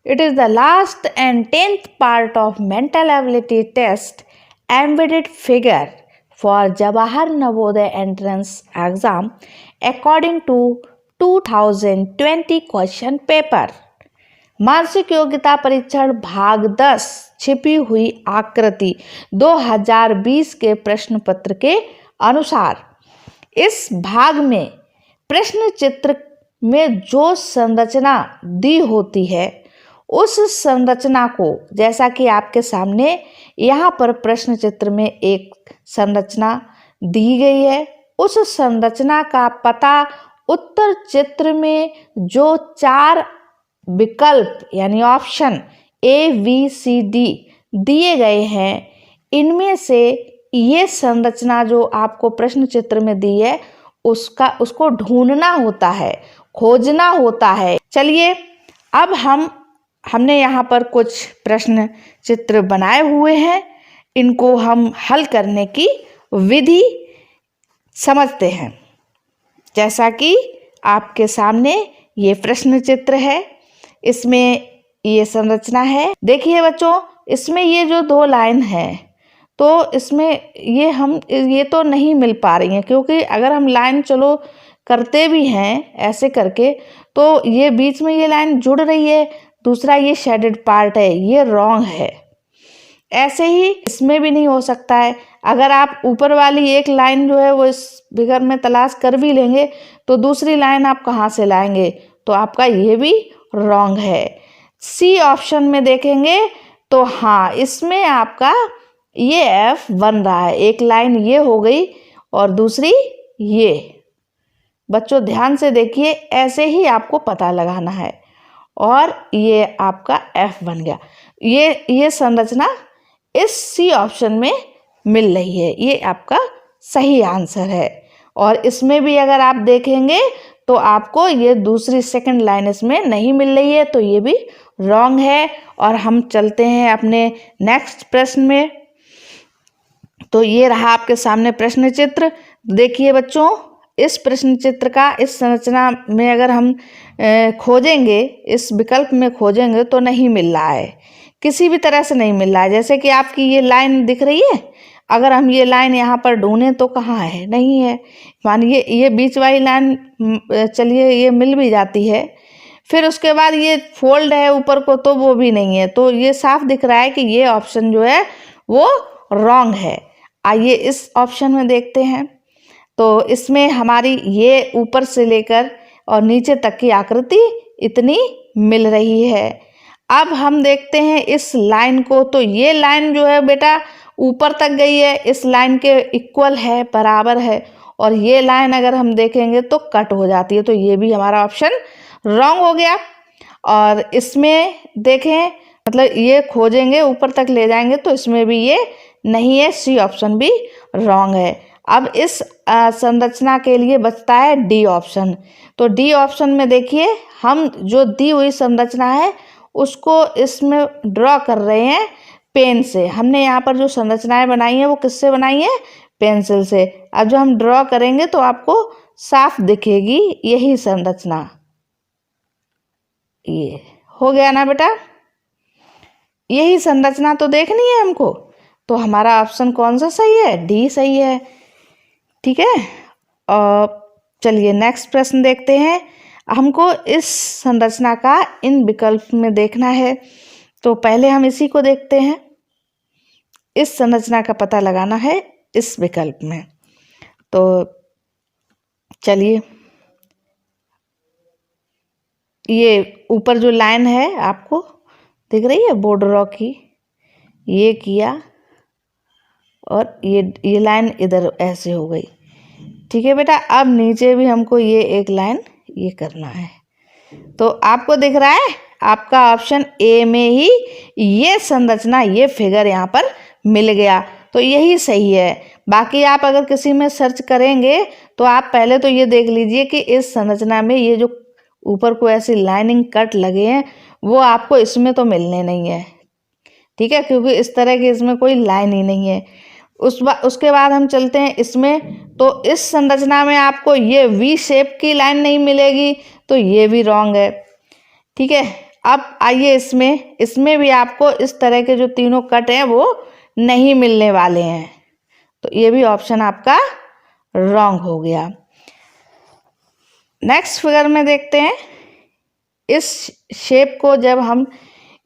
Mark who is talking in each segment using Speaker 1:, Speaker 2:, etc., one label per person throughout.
Speaker 1: It is the last and 10th part of mental ability test embedded figure for Jawahar Navodaya entrance exam according to 2020 question paper. मानसिक योग्यता परीक्षण भाग 10 छिपी हुई आकृति 2020 के प्रश्न पत्र के अनुसार इस भाग में प्रश्न चित्र में जो संरचना दी होती है उस संरचना को, जैसा कि आपके सामने यहाँ पर प्रश्न चित्र में एक संरचना दी गई है, उस संरचना का पता उत्तर चित्र में जो 4 विकल्प यानी ऑप्शन ABCD दिए गए हैं, इनमें से ये संरचना जो आपको प्रश्न चित्र में दी है उसको ढूंढना होता है, खोजना होता है। चलिए अब हमने यहाँ पर कुछ प्रश्न चित्र बनाए हुए हैं, इनको हम हल करने की विधि समझते हैं। जैसा कि आपके सामने ये प्रश्न चित्र है, इसमें ये संरचना है। देखिए बच्चों, इसमें ये जो 2 लाइन है तो इसमें ये तो नहीं मिल पा रही हैं, क्योंकि अगर हम लाइन चलो करते भी हैं ऐसे करके तो ये बीच में ये लाइन जुड़ रही है, दूसरा ये शेडेड पार्ट है, ये रॉन्ग है। ऐसे ही इसमें भी नहीं हो सकता है। अगर आप ऊपर वाली एक लाइन जो है वो इस फिगर में तलाश कर भी लेंगे तो दूसरी लाइन आप कहाँ से लाएंगे, तो आपका ये भी रॉन्ग है। सी ऑप्शन में देखेंगे तो हाँ, इसमें आपका ये F बन रहा है, एक लाइन ये हो गई और दूसरी ये। बच्चों ध्यान से देखिए, ऐसे ही आपको पता लगाना है और ये आपका F बन गया। ये संरचना इस सी ऑप्शन में मिल रही है, ये आपका सही आंसर है। और इसमें भी अगर आप देखेंगे तो आपको ये दूसरी सेकंड लाइन इसमें नहीं मिल रही है, तो ये भी रॉन्ग है। और हम चलते हैं अपने नेक्स्ट प्रश्न में। तो ये रहा आपके सामने प्रश्न चित्र। देखिए बच्चों, इस प्रश्न चित्र का इस संरचना में अगर हम खोजेंगे, इस विकल्प में खोजेंगे तो नहीं मिल रहा है, किसी भी तरह से नहीं मिल रहा है। जैसे कि आपकी ये लाइन दिख रही है, अगर हम ये लाइन यहाँ पर ढूंढें तो कहाँ है, नहीं है। मानिए ये बीच वाली लाइन, चलिए ये मिल भी जाती है, फिर उसके बाद ये फोल्ड है ऊपर को तो वो भी नहीं है। तो ये साफ दिख रहा है कि ये ऑप्शन जो है वो रॉन्ग है। आइए इस ऑप्शन में देखते हैं। तो इसमें हमारी ये ऊपर से लेकर और नीचे तक की आकृति इतनी मिल रही है। अब हम देखते हैं इस लाइन को, तो ये लाइन जो है बेटा ऊपर तक गई है, इस लाइन के इक्वल है, बराबर है। और ये लाइन अगर हम देखेंगे तो कट हो जाती है, तो ये भी हमारा ऑप्शन रॉन्ग हो गया। और इसमें देखें, मतलब ये खोजेंगे ऊपर तक ले जाएंगे तो इसमें भी ये नहीं है, सी ऑप्शन भी रॉन्ग है। अब इस संरचना के लिए बचता है डी ऑप्शन। तो डी ऑप्शन में देखिए, हम जो दी हुई संरचना है उसको इसमें ड्रॉ कर रहे हैं पेन से। हमने यहाँ पर जो संरचनाएं बनाई हैं वो किससे बनाई है, पेंसिल से। अब जो हम ड्रॉ करेंगे तो आपको साफ दिखेगी यही संरचना। ये हो गया ना बेटा, यही संरचना तो देखनी है हमको। तो हमारा ऑप्शन कौन सा सही है, डी सही है। ठीक है, और चलिए नेक्स्ट प्रश्न देखते हैं। हमको इस संरचना का इन विकल्प में देखना है, तो पहले हम इसी को देखते हैं। इस संरचना का पता लगाना है इस विकल्प में। तो चलिए, ये ऊपर जो लाइन है आपको दिख रही है बॉर्डर की, ये किया और ये लाइन इधर ऐसे हो गई। ठीक है बेटा, अब नीचे भी हमको ये एक लाइन ये करना है। तो आपको दिख रहा है आपका ऑप्शन ए में ही ये संरचना, ये फिगर यहाँ पर मिल गया, तो यही सही है। बाकी आप अगर किसी में सर्च करेंगे तो आप पहले तो ये देख लीजिए कि इस संरचना में ये जो ऊपर को ऐसी लाइनिंग कट लगे हैं वो आपको इसमें तो मिलने नहीं है। ठीक है, क्योंकि इस तरह की इसमें कोई लाइन ही नहीं है। उसके बाद हम चलते हैं इसमें, तो इस संरचना में आपको ये वी शेप की लाइन नहीं मिलेगी, तो ये भी रॉन्ग है। ठीक है, अब आइए इसमें भी आपको इस तरह के जो तीनों कट हैं वो नहीं मिलने वाले हैं, तो ये भी ऑप्शन आपका रॉन्ग हो गया। नेक्स्ट फिगर में देखते हैं। इस शेप को जब हम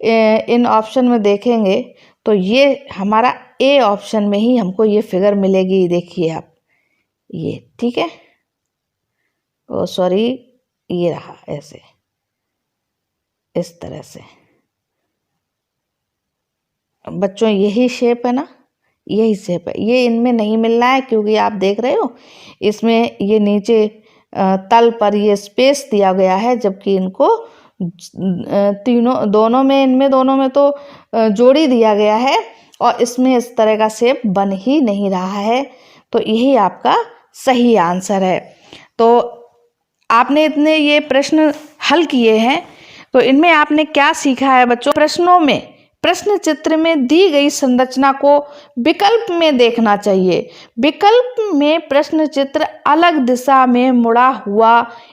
Speaker 1: इन ऑप्शन में देखेंगे तो ये हमारा ए ऑप्शन में ही हमको ये फिगर मिलेगी। देखिए आप ये, ठीक है, ओ सॉरी, ये रहा ऐसे, इस तरह से। बच्चों यही शेप है ना, यही शेप है। ये इनमें नहीं मिल रहा है क्योंकि आप देख रहे हो इसमें ये नीचे तल पर ये स्पेस दिया गया है, जबकि इनको इनमें दोनों में तो जोड़ी दिया गया है और इसमें इस तरह का शेप बन ही नहीं रहा है। तो यही आपका सही आंसर है। तो आपने इतने ये प्रश्न हल किए हैं, तो इनमें आपने क्या सीखा है बच्चों? प्रश्नों में, प्रश्न चित्र में दी गई संरचना को विकल्प में देखना चाहिए। विकल्प में प्रश्न चित्र अलग दिशा में मुड़ा हुआ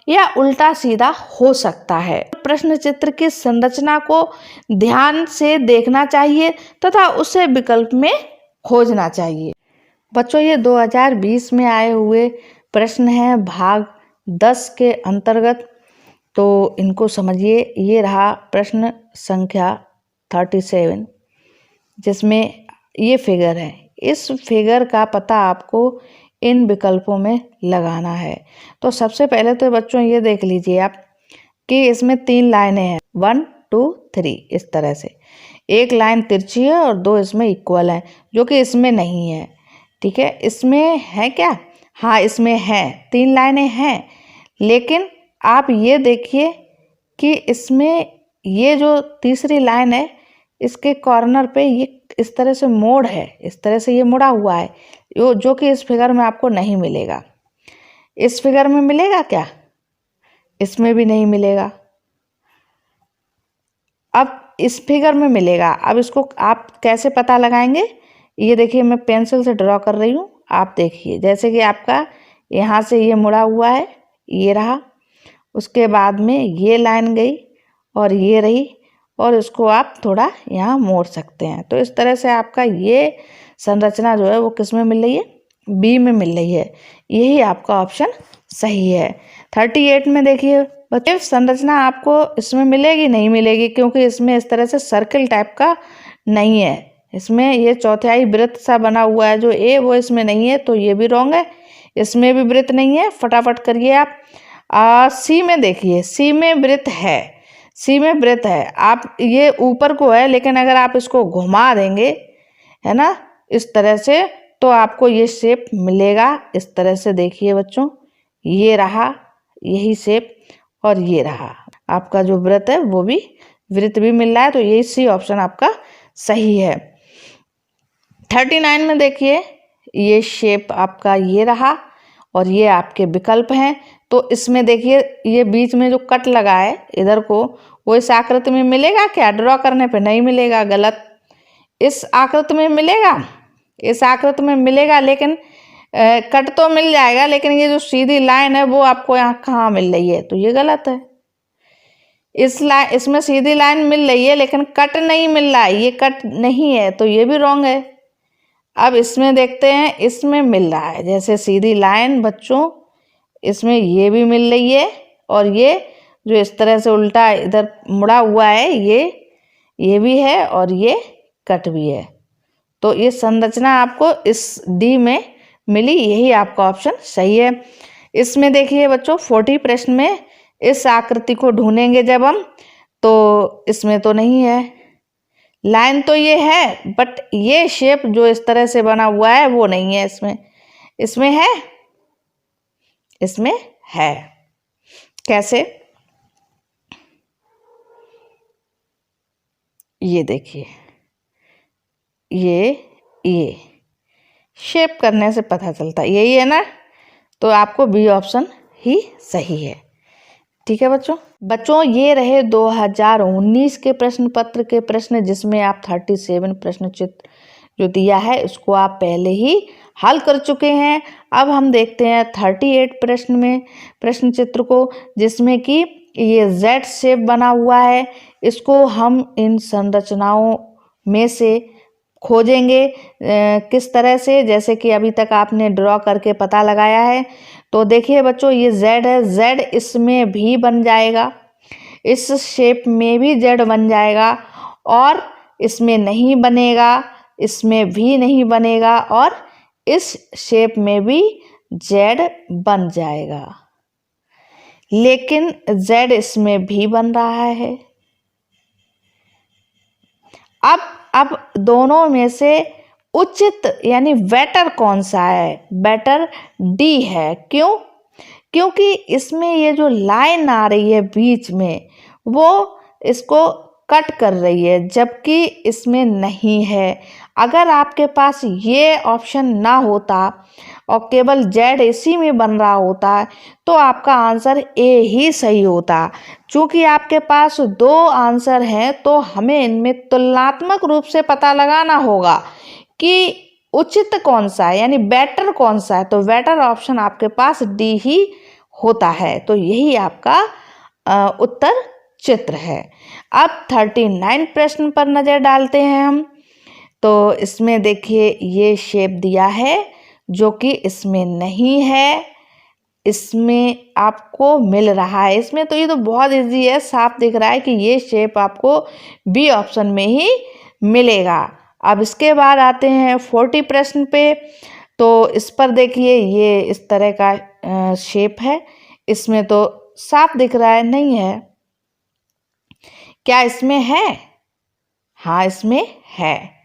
Speaker 1: या उल्टा सीधा हो सकता है। प्रश्न चित्र की संरचना को ध्यान से देखना चाहिए तथा उसे विकल्प में खोजना चाहिए। बच्चों ये 2020 में आए हुए प्रश्न हैं भाग 10 के अंतर्गत, तो इनको समझिए। ये रहा प्रश्न संख्या 37, जिसमें ये फिगर है। इस फिगर का पता आपको इन विकल्पों में लगाना है। तो सबसे पहले तो बच्चों ये देख लीजिए आप कि इसमें 3 लाइनें हैं, 1 2 3, इस तरह से। एक लाइन तिरछी है और 2 इसमें इक्वल हैं, जो कि इसमें नहीं है। ठीक है, इसमें है क्या? हाँ, इसमें है, 3 लाइनें हैं। लेकिन आप ये देखिए कि इसमें ये जो तीसरी लाइन है, इसके कॉर्नर पे ये इस तरह से मोड़ है, इस तरह से ये मुड़ा हुआ है, जो कि इस फिगर में आपको नहीं मिलेगा। इस फिगर में मिलेगा क्या? इसमें भी नहीं मिलेगा। अब इस फिगर में मिलेगा। अब इसको आप कैसे पता लगाएंगे? ये देखिए, मैं पेंसिल से ड्रॉ कर रही हूँ, आप देखिए। जैसे कि आपका यहाँ से ये मुड़ा हुआ है, ये रहा, उसके बाद में ये लाइन गई और ये रही, और इसको आप थोड़ा यहाँ मोड़ सकते हैं। तो इस तरह से आपका ये संरचना जो है वो किस में मिल रही है? बी में मिल रही है। यही आपका ऑप्शन सही है। 38 में देखिए बच्चे, संरचना आपको इसमें मिलेगी नहीं मिलेगी, क्योंकि इसमें इस तरह से सर्किल टाइप का नहीं है। इसमें ये चौथाई वृत्त सा बना हुआ है जो ए, वो इसमें नहीं है, तो ये भी रॉन्ग है। इसमें भी वृत्त नहीं है, फटाफट करिए आप। सी में देखिए, सी में वृत्त है, सी में वृत्त है। आप ये ऊपर को है, लेकिन अगर आप इसको घुमा देंगे, है ना, इस तरह से, तो आपको ये शेप मिलेगा। इस तरह से देखिए बच्चों, ये रहा यही शेप, और ये रहा आपका जो वृत्त है, वो भी वृत्त भी मिल रहा है। तो यही सी ऑप्शन आपका सही है। 39 में देखिए, ये शेप आपका ये रहा और ये आपके विकल्प हैं। तो इसमें देखिए, ये बीच में जो कट लगा है इधर को, वो इस आकृति में मिलेगा क्या? ड्रॉ करने पे नहीं मिलेगा, गलत। इस आकृति में मिलेगा, इस आकृति में मिलेगा, लेकिन कट तो मिल जाएगा, लेकिन ये जो सीधी लाइन है वो आपको यहाँ कहाँ मिल रही है? तो ये गलत है। इसमें सीधी लाइन मिल रही है, लेकिन कट नहीं मिल रहा है, ये कट नहीं है, तो ये भी रॉन्ग है। अब इसमें देखते हैं, इसमें मिल रहा है जैसे सीधी लाइन बच्चों, इसमें ये भी मिल रही है, और ये जो इस तरह से उल्टा इधर मुड़ा हुआ है, ये भी है, और ये कट भी है। तो ये संरचना आपको इस डी में मिली, यही आपका ऑप्शन सही है। इसमें देखिए बच्चों, 40 प्रश्न में इस आकृति को ढूंढेंगे जब हम, तो इसमें तो नहीं है। लाइन तो ये है, बट ये शेप जो इस तरह से बना हुआ है वो नहीं है इसमें। इसमें है, इसमें है। कैसे? ये देखिए, ये शेप करने से पता चलता है, यही है ना। तो आपको बी ऑप्शन ही सही है। ठीक है बच्चों, ये रहे 2019 के प्रश्न पत्र के प्रश्न, जिसमें आप 37 प्रश्न चित्र जो दिया है उसको आप पहले ही हल कर चुके हैं। अब हम देखते हैं 38 प्रश्न में प्रश्न चित्र को, जिसमें कि ये जेड शेप बना हुआ है, इसको हम इन संरचनाओं में से खोजेंगे किस तरह से, जैसे कि अभी तक आपने ड्रॉ करके पता लगाया है। तो देखिए बच्चों, ये जेड है, जेड इसमें भी बन जाएगा, इस शेप में भी जेड बन जाएगा, और इसमें नहीं बनेगा, इसमें भी नहीं बनेगा, और इस शेप में भी जेड बन जाएगा। लेकिन जेड इसमें भी बन रहा है। अब दोनों में से उचित यानी बेटर कौन सा है? बेटर डी है। क्यों? क्योंकि इसमें ये जो लाइन आ रही है बीच में, वो इसको कट कर रही है, जबकि इसमें नहीं है। अगर आपके पास ये ऑप्शन ना होता और केवल जेड इसी में बन रहा होता, तो आपका आंसर ए ही सही होता। चूंकि आपके पास दो आंसर हैं, तो हमें इनमें तुलनात्मक रूप से पता लगाना होगा कि उचित कौन सा है, यानी बेटर कौन सा है। तो बेटर ऑप्शन आपके पास डी ही होता है। तो यही आपका उत्तर चित्र है। अब 39 प्रश्न पर नजर डालते हैं हम। तो इसमें देखिए, ये शेप दिया है जो कि इसमें नहीं है, इसमें आपको मिल रहा है। इसमें तो ये तो बहुत इजी है, साफ दिख रहा है कि ये शेप आपको बी ऑप्शन में ही मिलेगा। अब इसके बाद आते हैं 40 प्रश्न पे। तो इस पर देखिए, ये इस तरह का शेप है, इसमें तो साफ दिख रहा है नहीं है। क्या इसमें है? हाँ, इसमें है।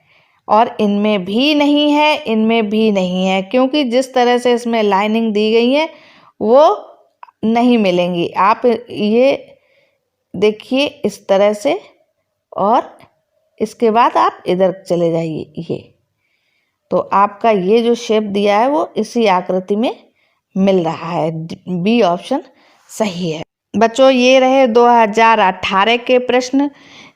Speaker 1: और इनमें भी नहीं है, इनमें भी नहीं है, क्योंकि जिस तरह से इसमें लाइनिंग दी गई है वो नहीं मिलेंगी। आप ये देखिए इस तरह से, और इसके बाद आप इधर चले जाइए। ये तो आपका ये जो शेप दिया है वो इसी आकृति में मिल रहा है। बी ऑप्शन सही है। बच्चों, ये रहे 2018 के प्रश्न,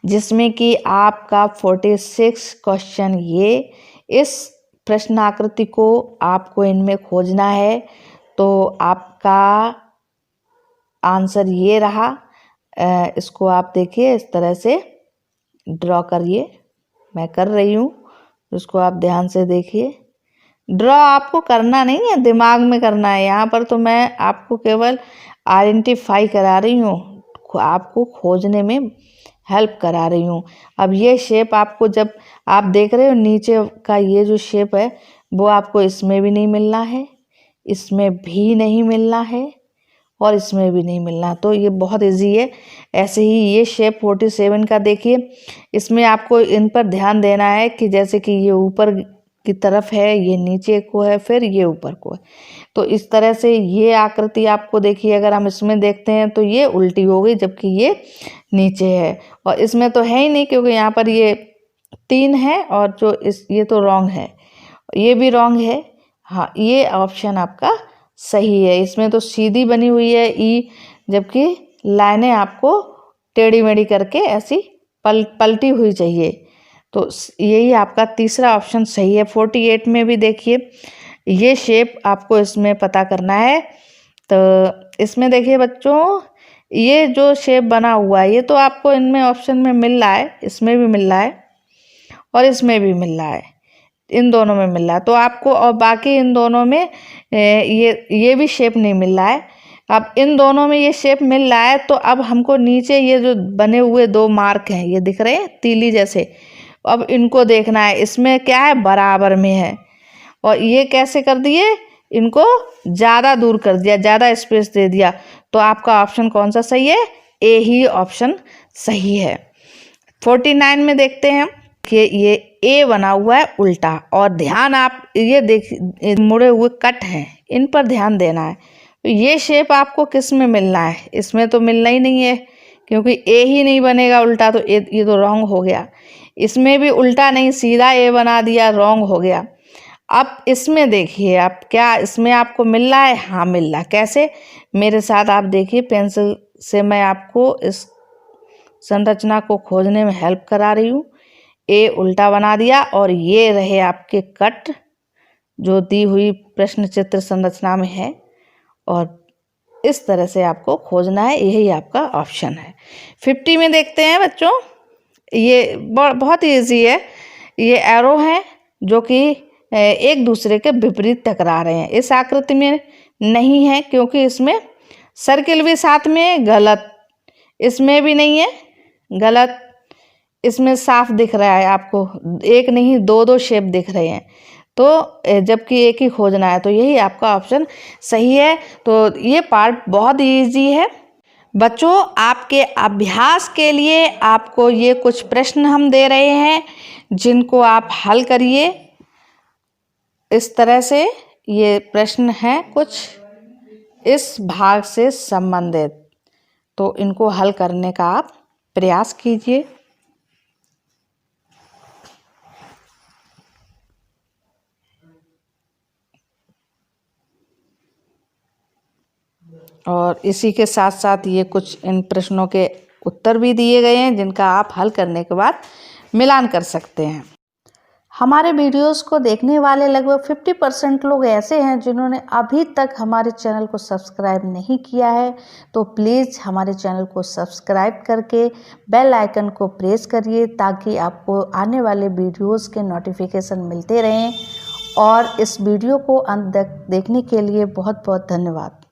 Speaker 1: जिसमें कि आपका 46 क्वेश्चन ये इस प्रश्न आकृति को आपको इनमें खोजना है। तो आपका आंसर ये रहा। इसको आप देखिए इस तरह से ड्रॉ करिए, मैं कर रही हूँ, इसको आप ध्यान से देखिए। ड्रॉ आपको करना नहीं है, दिमाग में करना है। यहाँ पर तो मैं आपको केवल आइडेंटिफाई करा रही हूँ, आपको खोजने में हेल्प करा रही हूँ। अब ये शेप आपको, जब आप देख रहे हो नीचे का ये जो शेप है, वो आपको इसमें भी नहीं मिलना है, इसमें भी नहीं मिलना है, और इसमें भी नहीं मिलना। तो ये बहुत इजी है। ऐसे ही ये शेप 47 का देखिए, इसमें आपको इन पर ध्यान देना है कि जैसे कि ये ऊपर की तरफ है, ये नीचे को है, फिर ये ऊपर को है। तो इस तरह से ये आकृति आपको देखिए, अगर हम इसमें देखते हैं तो ये उल्टी हो गई, जबकि ये नीचे है। और इसमें तो है ही नहीं, क्योंकि यहाँ पर ये 3 है, और जो ये तो रॉन्ग है, ये भी रॉन्ग है। हाँ, ये ऑप्शन आपका सही है। इसमें तो सीधी बनी हुई है ई, जबकि लाइनें आपको टेढ़ी मेढ़ी करके ऐसी पलटी हुई चाहिए। तो यही आपका तीसरा ऑप्शन सही है। 48 में भी देखिए, ये शेप आपको इसमें पता करना है। तो इसमें देखिए बच्चों, ये जो शेप बना हुआ है, ये तो आपको इनमें ऑप्शन में मिल रहा है, इसमें भी मिल रहा है और इसमें भी मिल रहा है, इन दोनों में मिल रहा है। तो आपको, और बाकी इन दोनों में ये भी शेप नहीं मिल रहा है। अब इन दोनों में ये शेप मिल रहा है, तो अब हमको नीचे ये जो बने हुए 2 मार्क हैं, ये दिख रहे हैं तीली जैसे, अब इनको देखना है। इसमें क्या है, बराबर में है, और ये कैसे कर दिए, इनको ज़्यादा दूर कर दिया, ज़्यादा स्पेस दे दिया। तो आपका ऑप्शन कौन सा सही है? ए ही ऑप्शन सही है। 49 में देखते हैं कि ये ए बना हुआ है उल्टा, और ध्यान आप ये देख, मुड़े हुए कट हैं, इन पर ध्यान देना है। तो ये शेप आपको किस में मिलना है? इसमें तो मिलना ही नहीं है, क्योंकि ए ही नहीं बनेगा उल्टा, तो ये तो रॉन्ग हो गया। इसमें भी उल्टा नहीं, सीधा ए बना दिया, रॉन्ग हो गया। अब इसमें देखिए आप, क्या इसमें आपको मिल रहा है? हाँ, मिल रहा। कैसे? मेरे साथ आप देखिए, पेंसिल से मैं आपको इस संरचना को खोजने में हेल्प करा रही हूँ। ए उल्टा बना दिया, और ये रहे आपके कट जो दी हुई प्रश्न चित्र संरचना में है, और इस तरह से आपको खोजना है, यही आपका ऑप्शन है। 50 में देखते हैं बच्चों, ये बहुत ईजी है। ये एरो हैं जो कि एक दूसरे के विपरीत टकरा रहे हैं। इस आकृति में नहीं है क्योंकि इसमें सर्किल भी साथ में है, गलत। इसमें भी नहीं है, गलत। इसमें साफ दिख रहा है आपको, एक नहीं दो दो शेप दिख रहे हैं, तो जबकि एक ही खोजना है, तो यही आपका ऑप्शन सही है। तो ये पार्ट बहुत इजी है बच्चों। आपके अभ्यास के लिए आपको ये कुछ प्रश्न हम दे रहे हैं जिनको आप हल करिए। इस तरह से ये प्रश्न हैं कुछ इस भाग से संबंधित, तो इनको हल करने का आप प्रयास कीजिए। और इसी के साथ साथ ये कुछ इन प्रश्नों के उत्तर भी दिए गए हैं जिनका आप हल करने के बाद मिलान कर सकते हैं। हमारे वीडियोस को देखने वाले लगभग 50% लोग ऐसे हैं जिन्होंने अभी तक हमारे चैनल को सब्सक्राइब नहीं किया है, तो प्लीज़ हमारे चैनल को सब्सक्राइब करके बेल आइकन को प्रेस करिए ताकि आपको आने वाले वीडियोस के नोटिफिकेशन मिलते रहें। और इस वीडियो को अंत तक देखने के लिए बहुत बहुत धन्यवाद।